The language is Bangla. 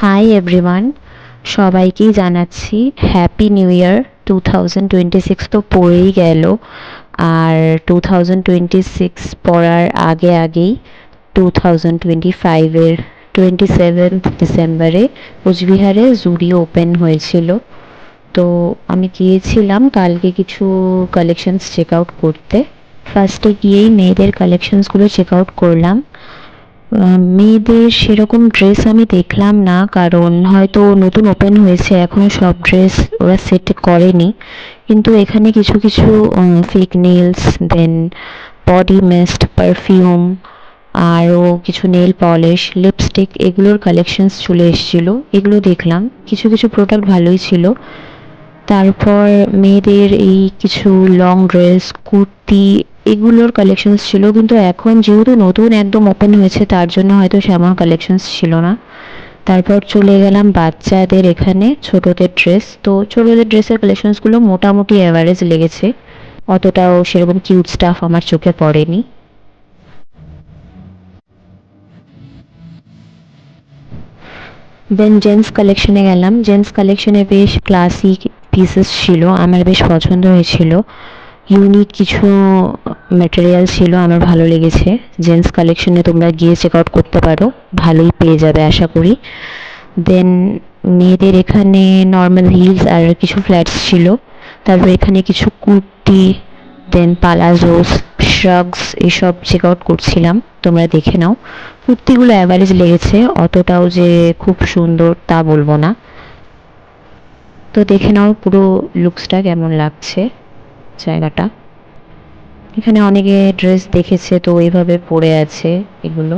হাই এভরিওয়ান, সবাইকেই জানাচ্ছি হ্যাপি নিউ ইয়ার। 2026 তো পড়েই গেল, আর 2026 পড়ার আগেই 2025-এর 27 ডিসেম্বরে কোচবিহারে জুডিও ওপেন হয়েছিল। তো আমি গিয়েছিলাম কালকে কিছু কালেকশনস চেক আউট করতে। ফার্স্টে গিয়েই মেয়েদের কালেকশনসগুলো চেক আউট করলাম। মেয়েদের সেরকম ড্রেস আমি দেখলাম না, কারণ হয়তো নতুন ওপেন হয়েছে, এখনও সব ড্রেস ওরা সেট করেনি। কিন্তু এখানে কিছু কিছু ফেক নেলস, দেন বডি মিস্ট, পারফিউম, আরও কিছু নেল পলিশ, লিপস্টিক, এগুলোর কালেকশনস চলে এসেছিলো। এগুলো দেখলাম, কিছু কিছু প্রোডাক্ট ভালোই ছিল। তারপর মেয়েদের এই কিছু লং ড্রেস, কুর্তি, এগুলোর কালেকশনস ছিল, কিন্তু এখন যেহেতু নতুন একদম ওপেন হয়েছে তার জন্য হয়তো সেমন কালেকশনস ছিল না। তারপর চলে গেলাম বাচ্চাদের এখানে ছোটদের ড্রেস। তো ছোটদের ড্রেসের কালেকশনসগুলো মোটামুটি অ্যাভারেজ লেগেছে, অতটাও সেরকম কিউট স্টাফ আমার চোখে পড়েনি। দেন জেন্টস কালেকশনে গেলাম। জেন্টস কালেকশনে বেশ ক্লাসিক পিসেস ছিল, আমার বেশ পছন্দ হয়েছিল। ইউনিক কিছু ম্যাটেরিয়াল ছিল, আমার ভালো লেগেছে। জেন্টস কালেকশনে তোমরা গিয়ে চেক আউট করতে পারো, ভালোই পেয়ে যাবে আশা করি। দেন মেয়েদের এখানে নর্মাল হিলস আর কিছু ফ্ল্যাটস ছিল। তারপর এখানে কিছু কুর্তি, দেন পালাজোস, শ্রাগস, এসব চেক আউট করছিলাম, তোমরা দেখে নাও। কুর্তিগুলো অ্যাভারেজ লেগেছে, অতটাও যে খুব সুন্দর তা বলবো না। তো দেখে নাও পুরো লুকসটা কেমন লাগছে জায়গাটা। এখানে অনেকে ড্রেস দেখেছে, তো এইভাবে পড়ে আছে এগুলো।